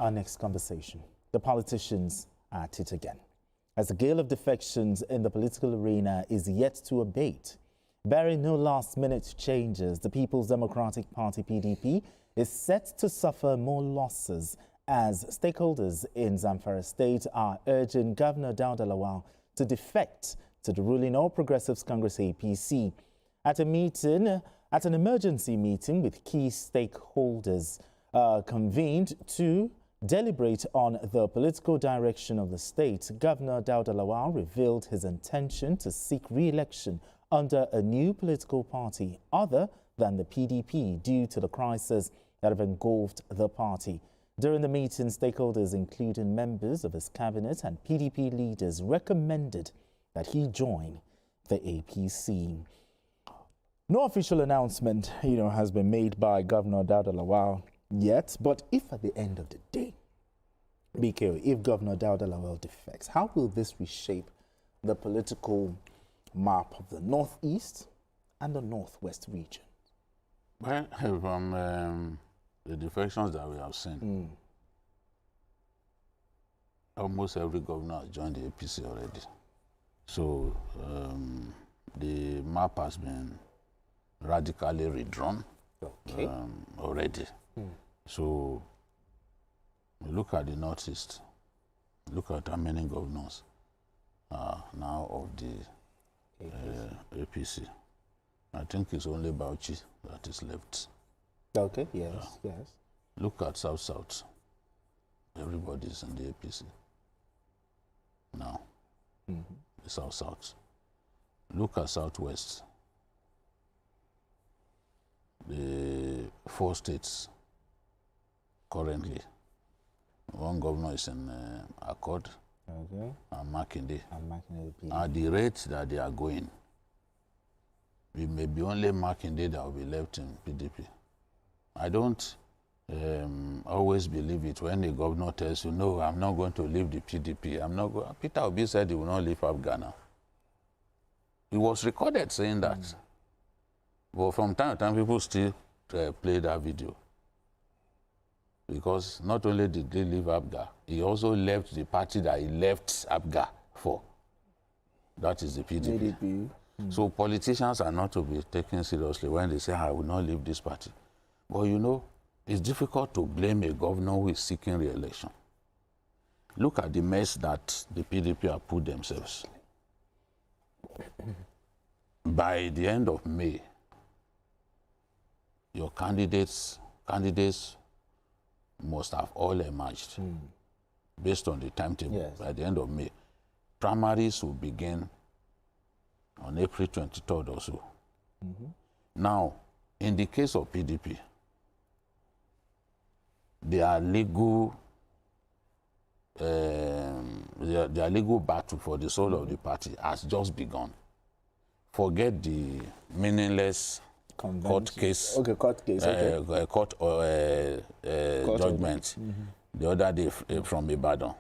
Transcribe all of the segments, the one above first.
our next conversation. The politicians are at it again, as the gale of defections in the political arena is yet to abate. Bearing no last-minute changes, the People's Democratic Party (PDP) is set to suffer more losses as stakeholders in Zamfara State are urging Governor Dauda Lawal to defect to the ruling All Progressives Congress (APC). At an emergency meeting with key stakeholders convened to deliberate on the political direction of the state, Governor Dauda Lawal revealed his intention to seek re-election under a new political party other than the PDP due to the crisis that have engulfed the party. During the meeting, stakeholders, including members of his cabinet and PDP leaders, recommended that he join the APC. No official announcement, has been made by Governor Dauda Lawal yet, but if at the end of the day, BK, if Governor Dauda Lawal defects, how will this reshape the political map of the Northeast and the Northwest region? Well, from the defections that we have seen, almost every governor has joined the APC already. So the map has been radically redrawn already. So look at the Northeast, look at how many governors are now of the APC. I think it's only Bauchi that is left. Okay, yes. Look at South. Everybody's in the APC now. The South. Look at Southwest. The 4 states currently. One governor is in Accord and Makinde. At the rate that they are going, it may be only Makinde that will be left in PDP. I don't always believe it when the governor tells you, no, I'm not going to leave the PDP. Peter Obi said he will not leave Ghana. He was recorded saying that. But from time to time, people still play that video. Because not only did he leave ABGA, he also left the party that he left ABGA for. That is the PDP. So politicians are not to be taken seriously when they say, I will not leave this party. But it's difficult to blame a governor who is seeking re-election. Look at the mess that the PDP have put themselves. By the end of May, your candidates must have all emerged based on the timetable. Yes. By the end of May. Primaries will begin on April 23rd or so. Now, in the case of PDP, their legal battle for the soul of the party has just begun. Forget the meaningless court case. Court judgment the other day from Ibadan,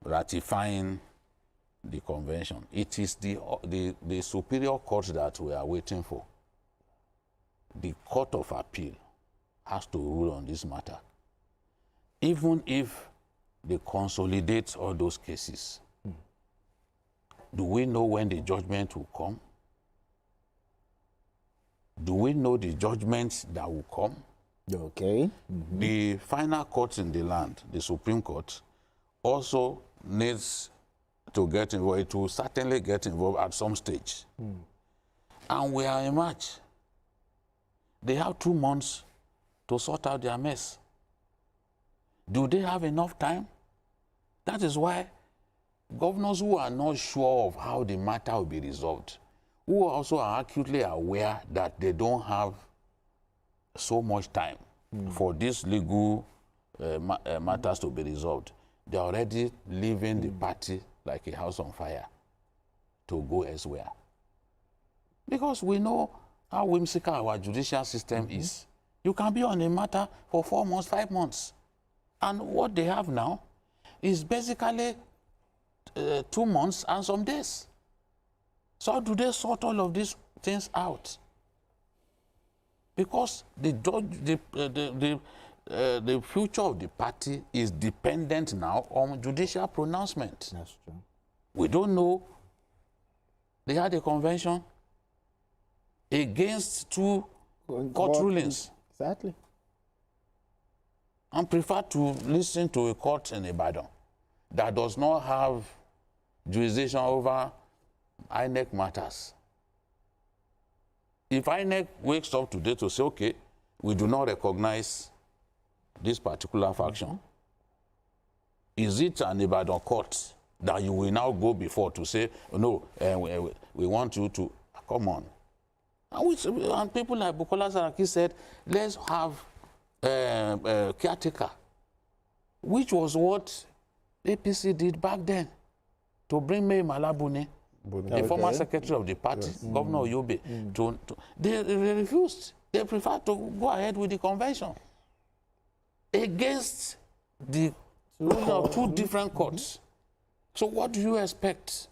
ratifying the convention. It is the superior court that we are waiting for. The Court of Appeal has to rule on this matter. Even if they consolidate all those cases, do we know when the judgment will come? Do we know the judgments that will come? Okay. The final court in the land, the Supreme Court, also needs to get involved. It will certainly get involved at some stage. And we are in March. They have 2 months to sort out their mess. Do they have enough time? That is why governors who are not sure of how the matter will be resolved, who also are acutely aware that they don't have so much time for these legal matters to be resolved, they're already leaving the party like a house on fire to go elsewhere. Because we know how whimsical our judicial system is. You can be on a matter for 4 months, 5 months. And what they have now is basically 2 months and some days. So how do they sort all of these things out? Because the the future of the party is dependent now on judicial pronouncement. That's true. We don't know. They had a convention against two court rulings Exactly. and prefer to listen to a court in Ibadan that does not have jurisdiction over INEC matters. If INEC wakes up today to say, okay, we do not recognize this particular faction, is it an Ibadan court that you will now go before to say, oh, no, we want you to, come on. And people like Bukola Saraki said, let's have caretaker, which was what APC did back then, to bring May Malabune, the former secretary of the party, Governor Yobe, they refused. They preferred to go ahead with the convention against the ruling of two different courts. So what do you expect?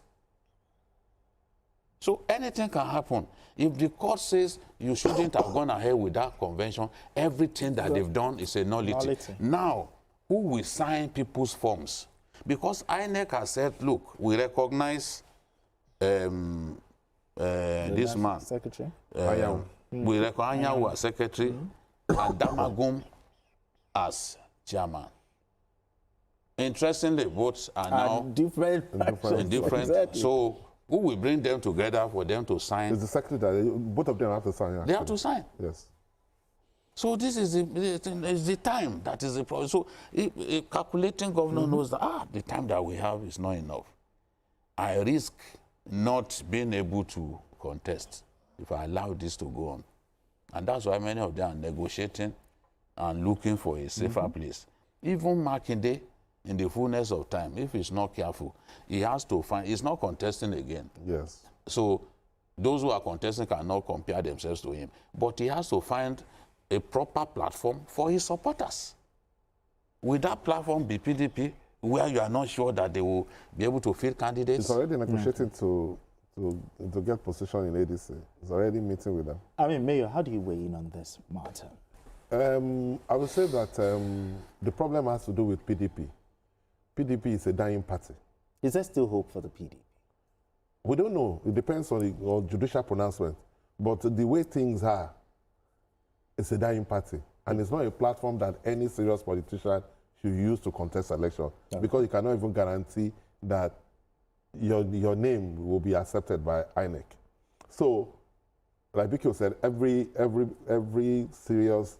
So anything can happen. If the court says you shouldn't have gone ahead with that convention, everything that they've done is a nullity. Now, who will sign people's forms? Because INEC has said, look, we recognize this man. Secretary. We recognize Anyanwu as secretary and Damagum as chairman. Interestingly, both are now different. Exactly. So who will bring them together for them to sign? It's the secretary. Both of them have to sign. Actually. They have to sign. Yes. So this is the time that is the problem. So a calculating governor knows that the time that we have is not enough. I risk not being able to contest if I allow this to go on. And that's why many of them are negotiating and looking for a safer place. Even Makinde, in the fullness of time, if he's not careful, he has to find, he's not contesting again. Yes. So those who are contesting cannot compare themselves to him. But he has to find a proper platform for his supporters. Will that platform be PDP, where you are not sure that they will be able to field candidates? It's already negotiating to get position in ADC. It's already meeting with them. I mean, Mayor, how do you weigh in on this matter? I would say that the problem has to do with PDP. PDP is a dying party. Is there still hope for the PDP? We don't know. It depends on the judicial pronouncement. But the way things are, it's a dying party. And it's not a platform that any serious politician should use to contest election. Okay. Because you cannot even guarantee that your name will be accepted by INEC. So, like Bikio said, every serious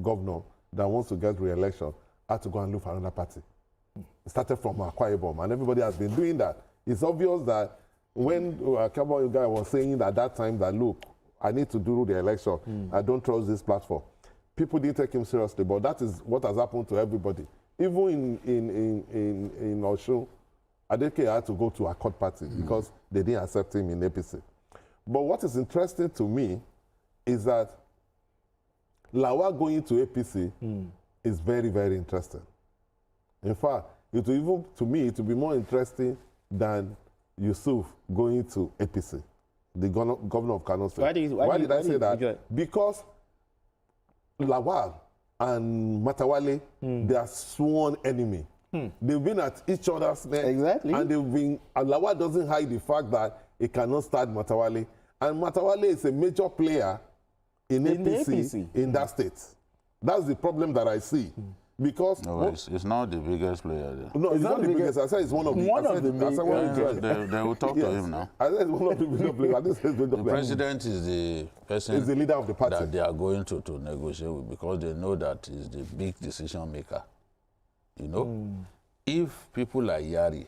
governor that wants to get re-election had to go and look for another party. It started from Akwa Ibom, and everybody has been doing that. It's obvious that when Akwa guy was saying at that time that, look, I need to do the election, I don't trust this platform, people didn't take him seriously, but that is what has happened to everybody. Even in Osun, Adeke had to go to a court party because they didn't accept him in APC. But what is interesting to me is that Lawal going to APC is very, very interesting. In fact, it will even, to me, it will be more interesting than Yusuf going to APC, the governor of Kano State. Why did I say that? Because Lawal and Matawale, they are sworn enemy. They've been at each other's neck. Exactly. And they've been, and Lawal doesn't hide the fact that he cannot start Matawale. And Matawale is a major player in APC in that state. That's the problem that I see. Because no, it's not the biggest player there. No, it's not the biggest. I said it's one of the biggest. They will talk to him now. I said it's one of the biggest players. The president is the person is the leader of the party that they are going to negotiate with, because they know that he's the big decision maker. You know, if people like Yari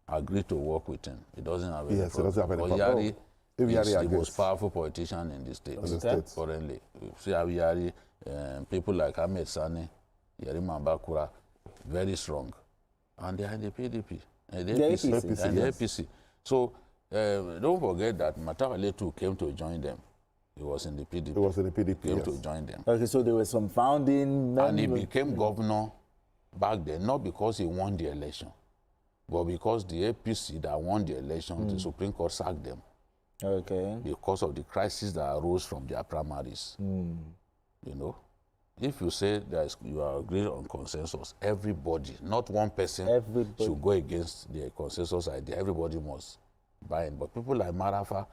agree to work with him, it doesn't have any problem. It doesn't have any problem. Yari is the most powerful politician in the state currently. See how Yari, people like Ahmed Sani, Yerima Bakura, very strong. And they are in the PDP, and the APC. So don't forget that Matawale too came to join them. He was in the PDP. He was in the PDP, came to join them. Okay, so there were some founding members. And he became governor back then, not because he won the election, but because the APC that won the election, the Supreme Court sacked them. Okay. Because of the crisis that arose from their primaries. You know? if you say you are agreed on consensus, everybody, not one person, Everybody. should go against the consensus idea. Everybody must buy in. But people like Marafa,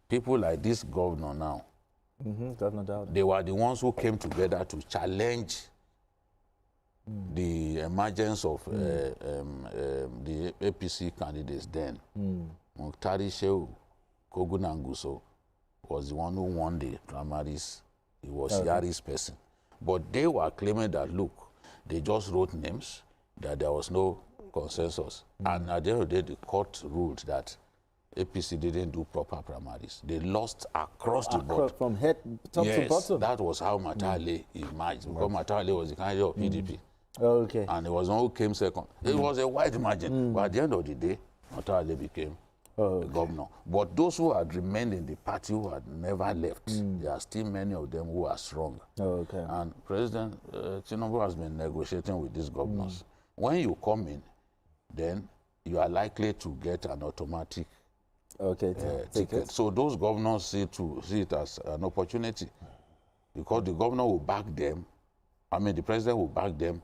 people like this governor now, Governor Dauda. they were the ones who came together to challenge the emergence of the APC candidates then. Muktari Shehu Kogunanguso was the one who won the primaries. He was Yari's person. But they were claiming that, look, they just wrote names, that there was no consensus. And at the end of the day, the court ruled that APC didn't do proper primaries. They lost across the board. From head top to bottom. That was how Matale emerged. Because Matale was the candidate of PDP. Okay. And it was one who came second. It was a wide margin. But at the end of the day, Matale became the governor. But those who had remained in the party, who had never left, there are still many of them who are strong. Okay. And President Tinubu has been negotiating with these governors. When you come in, then you are likely to get an automatic ticket. So those governors see it as an opportunity, because the governor will back them. I mean, the president will back them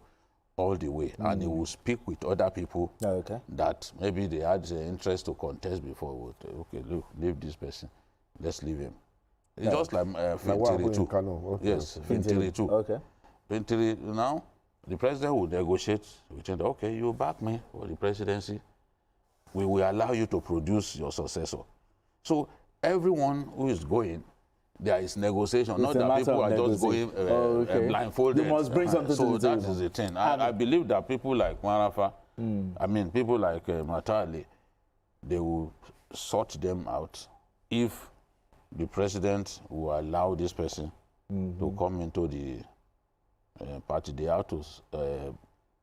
all the way, and he will speak with other people that maybe they had interest to contest before. Okay, look, leave this person. Let's leave him. It's just like Fintiri too. Yes, Fintiri too. Okay. Fintiri, now, the president will negotiate with him. Okay, you back me for the presidency. We will allow you to produce your successor. So everyone who is going, there is negotiation. Not that people are just going blindfolded. You must bring something to the table. So that is the thing. I believe that people like Marafa, I mean, people like Matale, they will sort them out if the president will allow this person to come into the party. They have to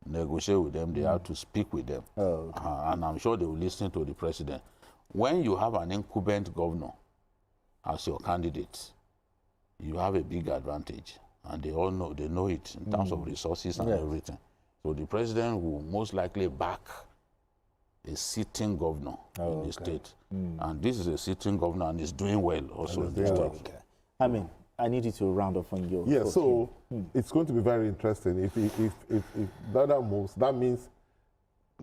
negotiate with them. They have to speak with them. And I'm sure they will listen to the president. When you have an incumbent governor as your candidate, you have a big advantage, and they all know, they know it in terms of resources and everything. So the president will most likely back a sitting governor in the state, and this is a sitting governor, and is doing well also in the state. I mean, I need you to round up on your. Yeah, so it's going to be very interesting. If Dauda moves, that means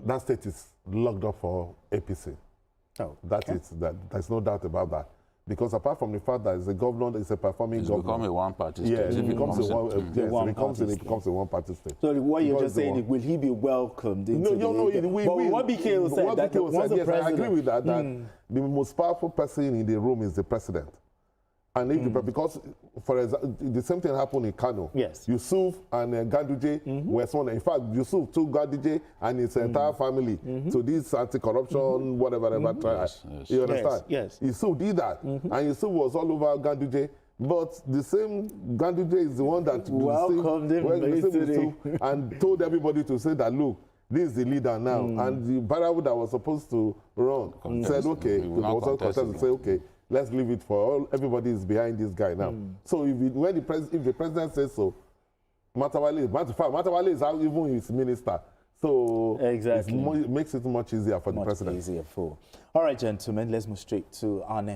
that state is locked up for APC. There's no doubt about that. Because apart from the fact that it's a governor, it's a performing governor. It's become a one-party state. Yeah, it becomes a one-party state. So what you're just saying is, will he be welcomed into what BK said, that once the president... I agree with that, that the most powerful person in the room is the president. And if because, for example, the same thing happened in Kano. Yes. Yusuf and Ganduje were sworn. In fact, Yusuf took Ganduje and his entire family to this anti-corruption, whatever trial. You understand? Yes. Yusuf did that. And Yusuf was all over Ganduje. But the same Ganduje is the one that welcomed him and told everybody to say that, look, this is the leader now. And the Barawu that was supposed to run said, okay, say, okay, let's leave it for all. Everybody is behind this guy now. So if the president says so, Matawale is out, even his minister. So it makes it much easier for the president. All right, gentlemen, let's move straight to our next.